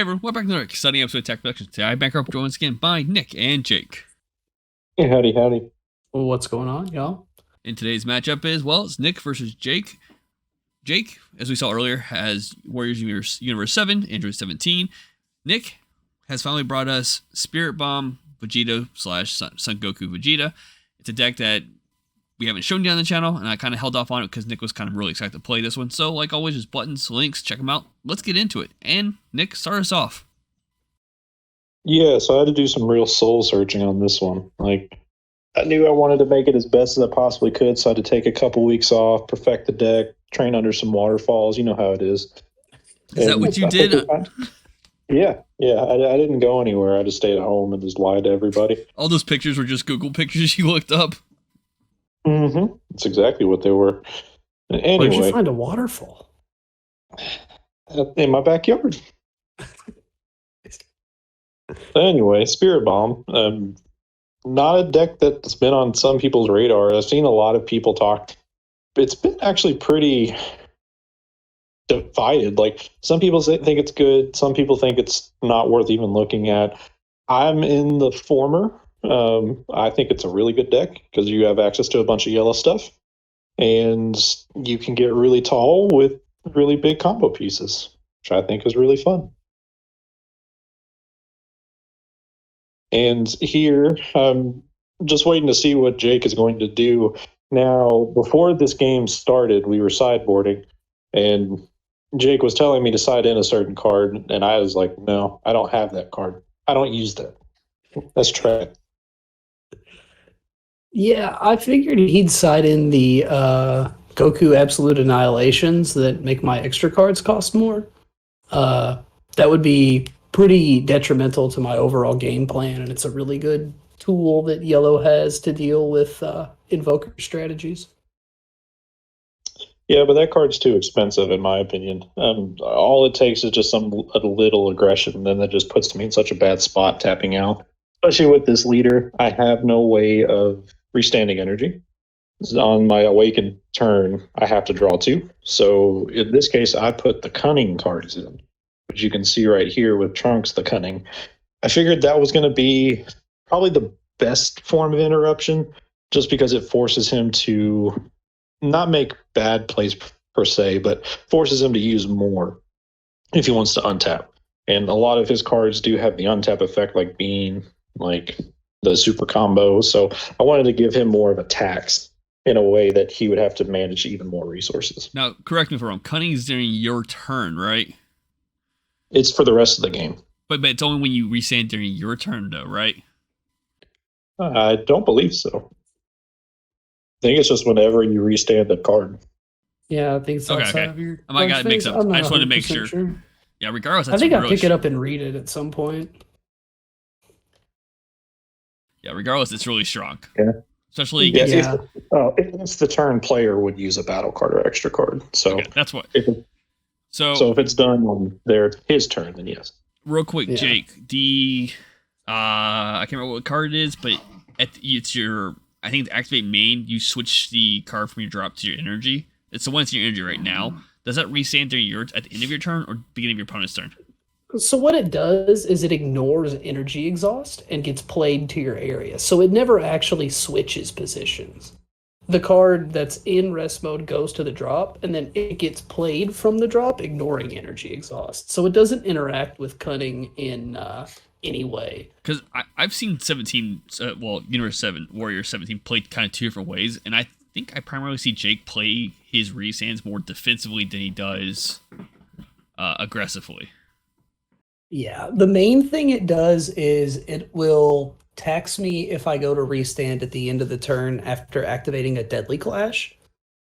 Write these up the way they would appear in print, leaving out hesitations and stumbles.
everyone, welcome back to another exciting episode of Tech Productions. Today I'm back up joined once again by Nick and Jake. Hey, howdy. Well, what's going on, y'all? In today's matchup it's Nick versus Jake. Jake, as we saw earlier, has Warriors Universe 7, Android 17. Nick has finally brought us Spirit Bomb Vegeta / Son Goku Vegeta. It's a deck that we haven't shown you on the channel, and I kind of held off on it because Nick was kind of really excited to play this one. So, like always, just buttons, links, check them out. Let's get into it. And, Nick, start us off. Yeah, so I had to do some real soul searching on this one. I knew I wanted to make it as best as I possibly could, so I had to take a couple weeks off, perfect the deck, train under some waterfalls. You know how it is. Is that what you did? Yeah. I didn't go anywhere. I just stayed at home and just lied to everybody. All those pictures were just Google pictures you looked up? Mm-hmm. That's exactly what they were. Anyway, where'd you find a waterfall? In my backyard. Anyway, Spirit Bomb. Not a deck that's been on some people's radar. I've seen a lot of people talk. It's been actually pretty divided. Some people think it's good. Some people think it's not worth even looking at. I'm in the former. I think it's a really good deck because you have access to a bunch of yellow stuff, and you can get really tall with really big combo pieces, which I think is really fun. And here, I'm just waiting to see what Jake is going to do. Now, before this game started, we were sideboarding, and Jake was telling me to side in a certain card, and I was like, no, I don't have that card. I don't use that. That's trash. Yeah, I figured he'd side in the Goku Absolute Annihilations that make my extra cards cost more. That would be pretty detrimental to my overall game plan, and it's a really good tool that Yellow has to deal with Invoker strategies. Yeah, but that card's too expensive, in my opinion. All it takes is just a little aggression, and then that just puts me in such a bad spot tapping out. Especially with this leader, I have no way of restanding energy. On my awakened turn, I have to draw 2. So in this case, I put the Cunning cards in, which you can see right here with Trunks, the Cunning. I figured that was going to be probably the best form of interruption, just because it forces him to not make bad plays per se, but forces him to use more if he wants to untap. And a lot of his cards do have the untap effect, like Bean, like the super combo. So I wanted to give him more of a tax in a way that he would have to manage even more resources. Now, correct me if I'm wrong. Cunning is during your turn, right? It's for the rest of the game. But it's only when you restand during your turn, though, right? I don't believe so. I think it's just whenever you restand the card. Yeah, I think it's outside of your. I might got it mixed up. I just wanted to make sure. Yeah, regardless, I think I'll pick it up and read it at some point. Yeah, regardless, it's really strong. Yeah. Especially if it's the turn player would use a battle card or extra card. So okay, that's what. So if it's done on his turn, then yes. Real quick, Jake, I can't remember what card it is, but it's your. I think to activate main, you switch the card from your drop to your energy. It's the one that's in your energy right now. Does that restand during at the end of your turn or beginning of your opponent's turn? So what it does is it ignores energy exhaust and gets played to your area. So it never actually switches positions. The card that's in rest mode goes to the drop, and then it gets played from the drop, ignoring energy exhaust. So it doesn't interact with Cunning in any way. Because I've seen 17, Universe 7, Warrior 17 played kind of 2 different ways, and I think I primarily see Jake play his resands more defensively than he does aggressively. Yeah, the main thing it does is it will tax me if I go to restand at the end of the turn after activating a Deadly Clash.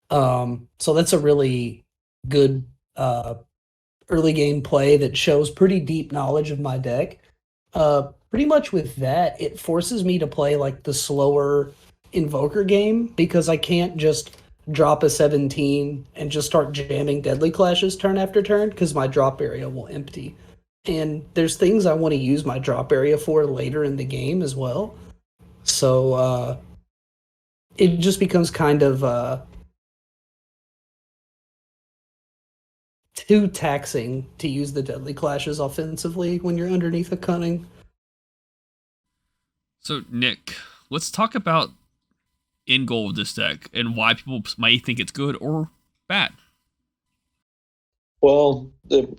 So that's a really good early game play that shows pretty deep knowledge of my deck. Pretty much with that, it forces me to play like the slower Invoker game because I can't just drop a 17 and just start jamming Deadly Clashes turn after turn because my drop area will empty. And there's things I want to use my drop area for later in the game as well. So it just becomes kind of too taxing to use the Deadly Clashes offensively when you're underneath a Cunning. So, Nick, let's talk about end goal of this deck and why people might think it's good or bad. Well,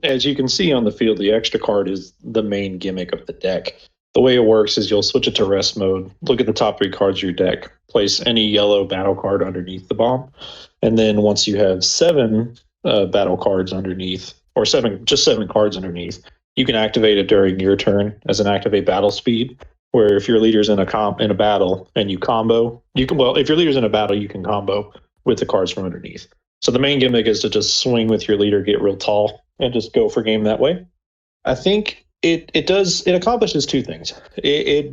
as you can see on the field, the extra card is the main gimmick of the deck. The way it works is you'll switch it to rest mode, look at the top 3 cards of your deck, place any yellow battle card underneath the bomb, and then once you have 7 battle cards underneath, or 7 cards underneath, you can activate it during your turn as an activate battle speed. Where if your leader's in a battle and you combo, if your leader's in a battle, you can combo with the cards from underneath. So the main gimmick is to just swing with your leader, get real tall, and just go for game that way. I think it accomplishes 2 things. It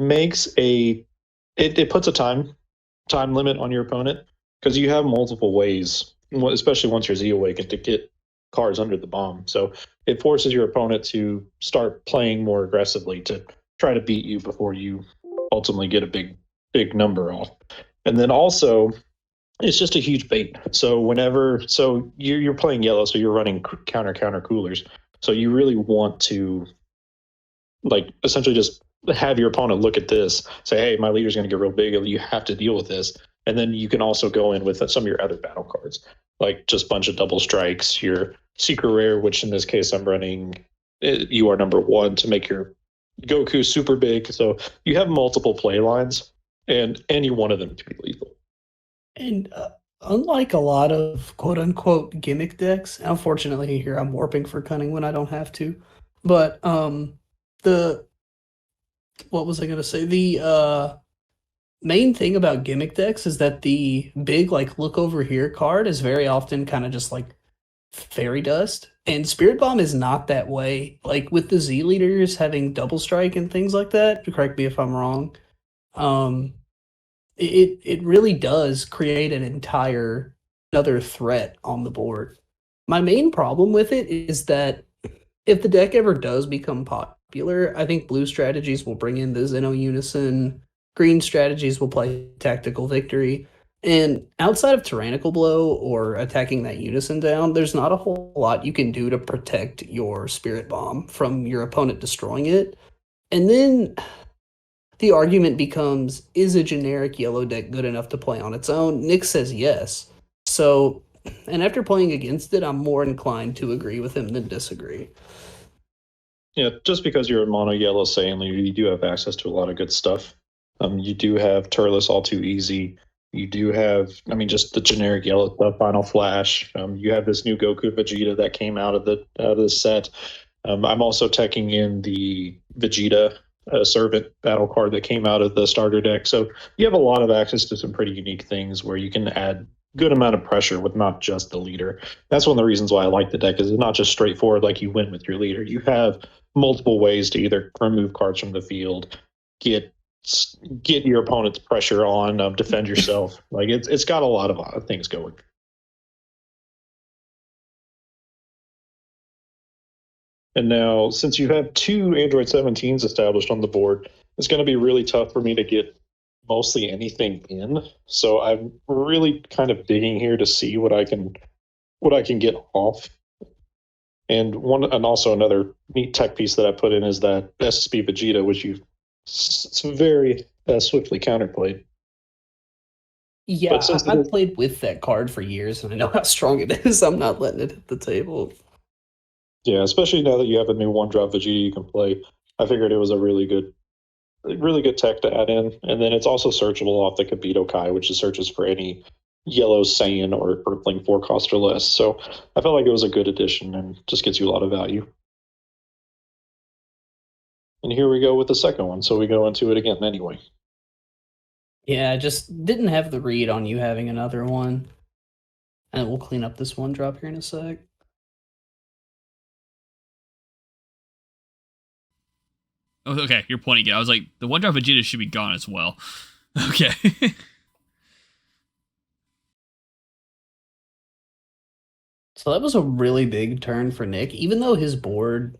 puts a time limit on your opponent because you have multiple ways, especially once you're Z awakened, to get cards under the bomb. So it forces your opponent to start playing more aggressively to try to beat you before you ultimately get a big number off. And then also, it's just a huge bait. So you're playing yellow, so you're running counter coolers. So you really want to essentially just have your opponent look at this, say, hey, my leader's going to get real big. You have to deal with this. And then you can also go in with some of your other battle cards, like just a bunch of double strikes, your secret rare, which in this case I'm running, you are number 1 to make your Goku super big. So you have multiple play lines, and any one of them can be lethal. And unlike a lot of quote-unquote gimmick decks, unfortunately here I'm warping for Cunning when I don't have to, but what was I going to say? The main thing about gimmick decks is that the big, look over here card is very often kind of just fairy dust. And Spirit Bomb is not that way. Like with the Z leaders having double strike and things like that, correct me if I'm wrong, it really does create another threat on the board. My main problem with it is that if the deck ever does become popular, I think blue strategies will bring in the Xeno Unison, green strategies will play Tactical Victory, and outside of Tyrannical Blow or attacking that Unison down, there's not a whole lot you can do to protect your Spirit Bomb from your opponent destroying it. And then the argument becomes, is a generic yellow deck good enough to play on its own? Nick says yes. So, and after playing against it, I'm more inclined to agree with him than disagree. Yeah, just because you're a mono yellow Saiyan leader, you do have access to a lot of good stuff. You do have Turles All Too Easy. You do have, just the generic yellow stuff, Final Flash. You have this new Goku Vegeta that came out of the set. I'm also teching in the Vegeta Servant battle card that came out of the starter deck. So you have a lot of access to some pretty unique things where you can add good amount of pressure with not just the leader. That's one of the reasons why I like the deck, is it's not just straightforward like you win with your leader. You have multiple ways to either remove cards from the field, get your opponent's pressure on, defend yourself. It's got a lot of things going. And now, since you have 2 Android 17s established on the board, it's going to be really tough for me to get mostly anything in. So I'm really kind of digging here to see what I can get off. And also another neat tech piece that I put in is that SSB Vegeta, which it's very swiftly counterplayed. Yeah, I've played with that card for years, and I know how strong it is. I'm not letting it hit the table. Yeah, especially now that you have a new 1-drop Vegeta you can play. I figured it was a really good tech to add in. And then it's also searchable off the Kabito Kai, which searches for any yellow Saiyan or Earthling 4 cost or less. So I felt like it was a good addition and just gets you a lot of value. And here we go with the second one. So we go into it again anyway. Yeah, I just didn't have the read on you having another one. And we'll clean up this 1-drop here in a sec. Oh, okay, you're pointing it. I was like, the 1-drop Vegeta should be gone as well. Okay. So that was a really big turn for Nick. Even though his board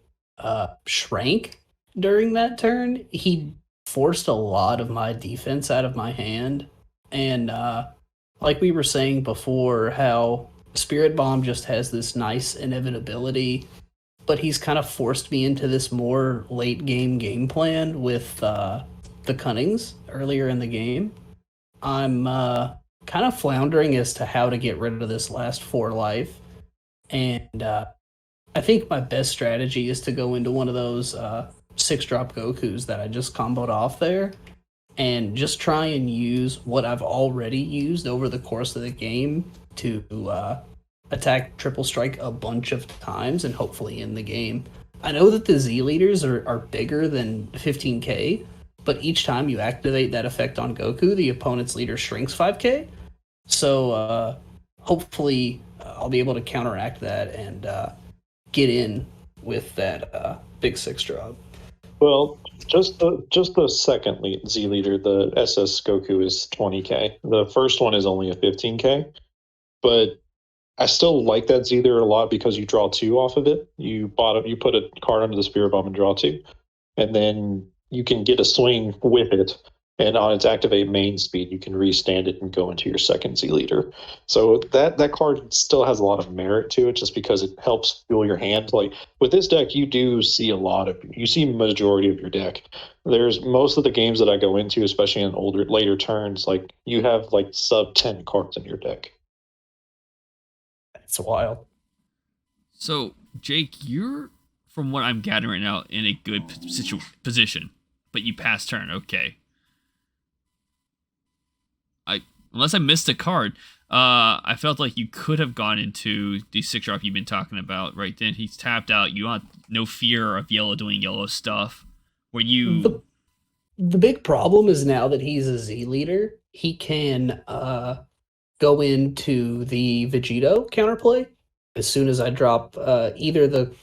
shrank during that turn, he forced a lot of my defense out of my hand. And like we were saying before, how Spirit Bomb just has this nice inevitability, but he's kind of forced me into this more late game plan with the Cunnings earlier in the game. I'm kind of floundering as to how to get rid of this last 4 life, and I think my best strategy is to go into one of those 6-drop Gokus that I just comboed off there, and just try and use what I've already used over the course of the game to attack triple strike a bunch of times and hopefully end the game. I know that the Z leaders are bigger than 15k, but each time you activate that effect on Goku, the opponent's leader shrinks 5k. So hopefully I'll be able to counteract that and get in with that big 6-drop. Well, just the second Z leader, the SS Goku, is 20k. The first one is only a 15k, but I still like that Z leader a lot because you draw 2 off of it. You put a card under the Spirit Bomb and draw 2, and then you can get a swing with it. And on its activate main speed, you can restand it and go into your second Z leader. So that card still has a lot of merit to it, just because it helps fuel your hand. Like with this deck, you see majority of your deck. There's most of the games that I go into, especially in later turns, like you have like sub 10 cards in your deck. It's wild. So Jake, you're, from what I'm gathering right now, in a good position, but you pass turn. Okay. Unless I missed a card, I felt like you could have gone into the 6-drop you've been talking about right then. He's tapped out. You want no fear of yellow doing yellow stuff. Where you... The big problem is now that he's a Z leader, he can go into the Vegito counterplay as soon as I drop either the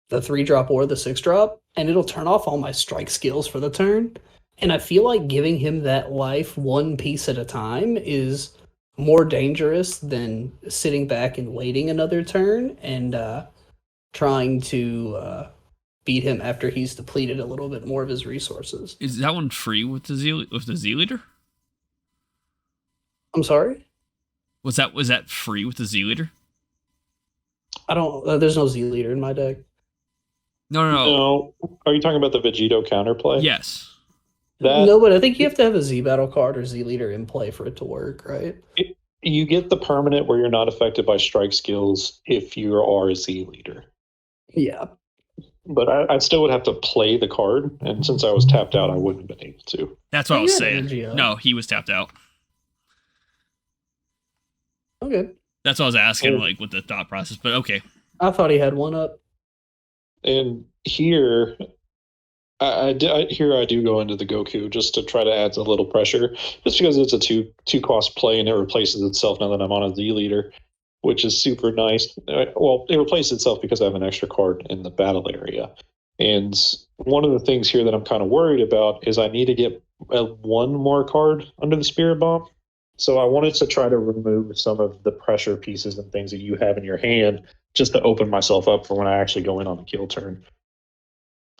3-drop or the 6-drop, and it'll turn off all my strike skills for the turn. And I feel like giving him that life one piece at a time is more dangerous than sitting back and waiting another turn and trying to beat him after he's depleted a little bit more of his resources. Is that one free with the Z leader? I'm sorry? Was that free with the Z leader? I don't. There's no Z leader in my deck. No. Are you talking about the Vegito counterplay? Yes. No, but I think you have to have a Z battle card or Z leader in play for it to work, right? You get the permanent where you're not affected by strike skills if you are a Z leader. Yeah. But I still would have to play the card, and since I was tapped out, I wouldn't have been able to. That's what I was saying. No, he was tapped out. Okay. That's what I was asking, like, with the thought process, but okay. I thought he had one up. And here... I do go into the Goku just to try to add a little pressure, just because it's a two cost play and it replaces itself now that I'm on a Z leader, which is super nice. Well, it replaces itself because I have an extra card in the battle area. And one of the things here that I'm kind of worried about is I need to get one more card under the Spirit Bomb. So I wanted to try to remove some of the pressure pieces and things that you have in your hand just to open myself up for when I actually go in on the kill turn.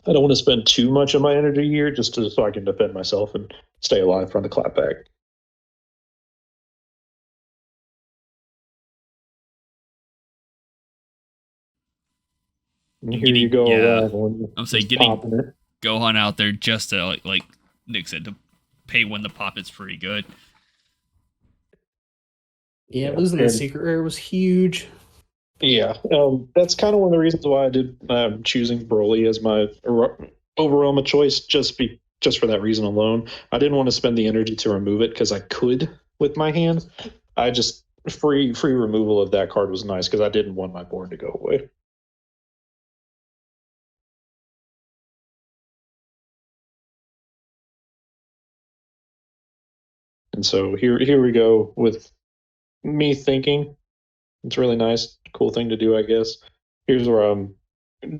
I don't want to spend too much of my energy here so I can defend myself and stay alive from the clapback. And here you go. Yeah. I'm saying getting Gohan out there just to, like Nick said, to pay when the pop is pretty good. Yeah, losing the secret rare was huge. Yeah, that's kind of one of the reasons why I did choosing Broly as my overwhelm choice, just for that reason alone. I didn't want to spend the energy to remove it because I could with my hand. I just free removal of that card was nice because I didn't want my board to go away. And so here we go with me thinking. It's really nice, cool thing to do, I guess. Here's where I'm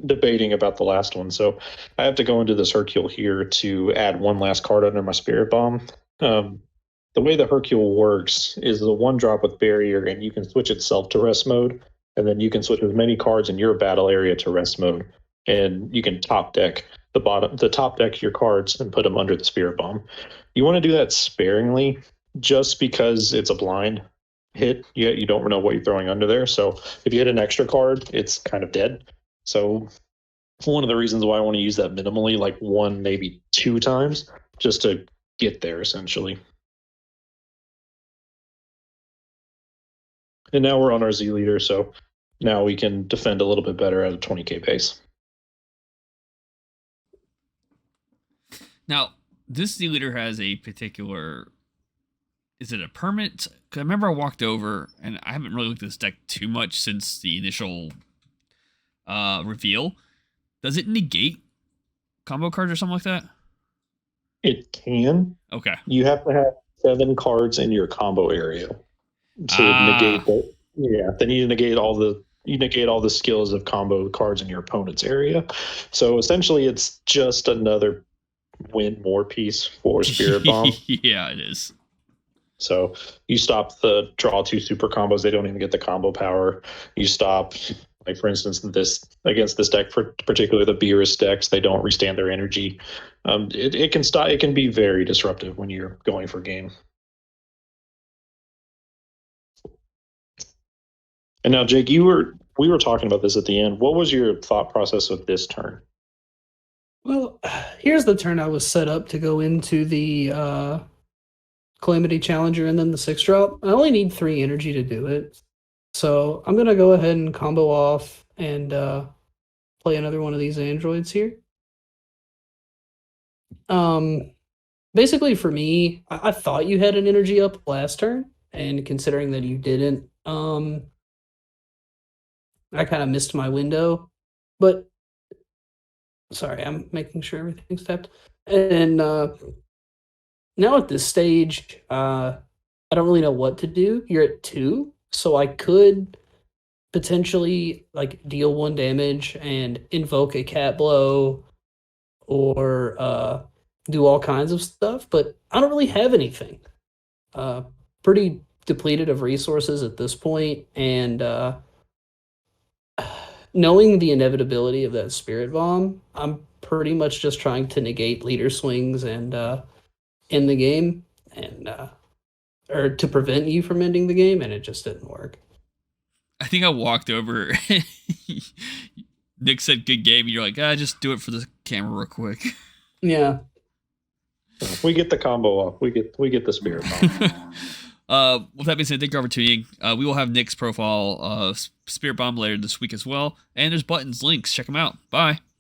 debating about the last one. So I have to go into this Hercule here to add one last card under my Spirit Bomb. The way the Hercule works is the 1-drop with barrier, and you can switch itself to rest mode, and then you can switch as many cards in your battle area to rest mode, and you can top deck the top deck your cards and put them under the Spirit Bomb. You want to do that sparingly, just because it's a blind. hit, you don't know what you're throwing under there. So if you hit an extra card, it's kind of dead. So one of the reasons why I want to use that minimally, like one, maybe two times, just to get there essentially. And now we're on our Z leader, so now we can defend a little bit better at a 20k base. Now, this Z leader has a particular. Is it a permanent? Because I remember I walked over, and I haven't really looked at this deck too much since the initial reveal. Does it negate combo cards or something like that? It can. Okay. You have to have 7 cards in your combo area to negate the. Yeah, then you negate all the skills of combo cards in your opponent's area. So essentially, it's just another win more piece for Spirit Bomb. Yeah, it is. So you stop the draw 2 super combos; they don't even get the combo power. You stop, like for instance, against this deck, particularly the Beerus decks, they don't restand their energy. It can stop. It can be very disruptive when you're going for game. And now, Jake, we were talking about this at the end. What was your thought process with this turn? Well, here's the turn I was set up to go into the Calamity Challenger and then the 6-drop. I only need 3 energy to do it. So I'm going to go ahead and combo off and play another one of these androids here. Basically for me, I thought you had an energy up last turn, and considering that you didn't, I kind of missed my window. But sorry, I'm making sure everything's tapped. And now at this stage, I don't really know what to do. You're at 2, so I could potentially like deal 1 damage and invoke a cat blow or do all kinds of stuff, but I don't really have anything. Pretty depleted of resources at this point, and knowing the inevitability of that Spirit Bomb, I'm pretty much just trying to negate leader swings and end the game, and or to prevent you from ending the game, and it just didn't work. I think I walked over. Nick said good game. You're like, just do it for the camera real quick. Yeah. We get the combo off. We get the Spirit Bomb. With that being said, thank you for tuning. We will have Nick's profile Spirit Bomb later this week as well. And there's buttons, links. Check them out. Bye.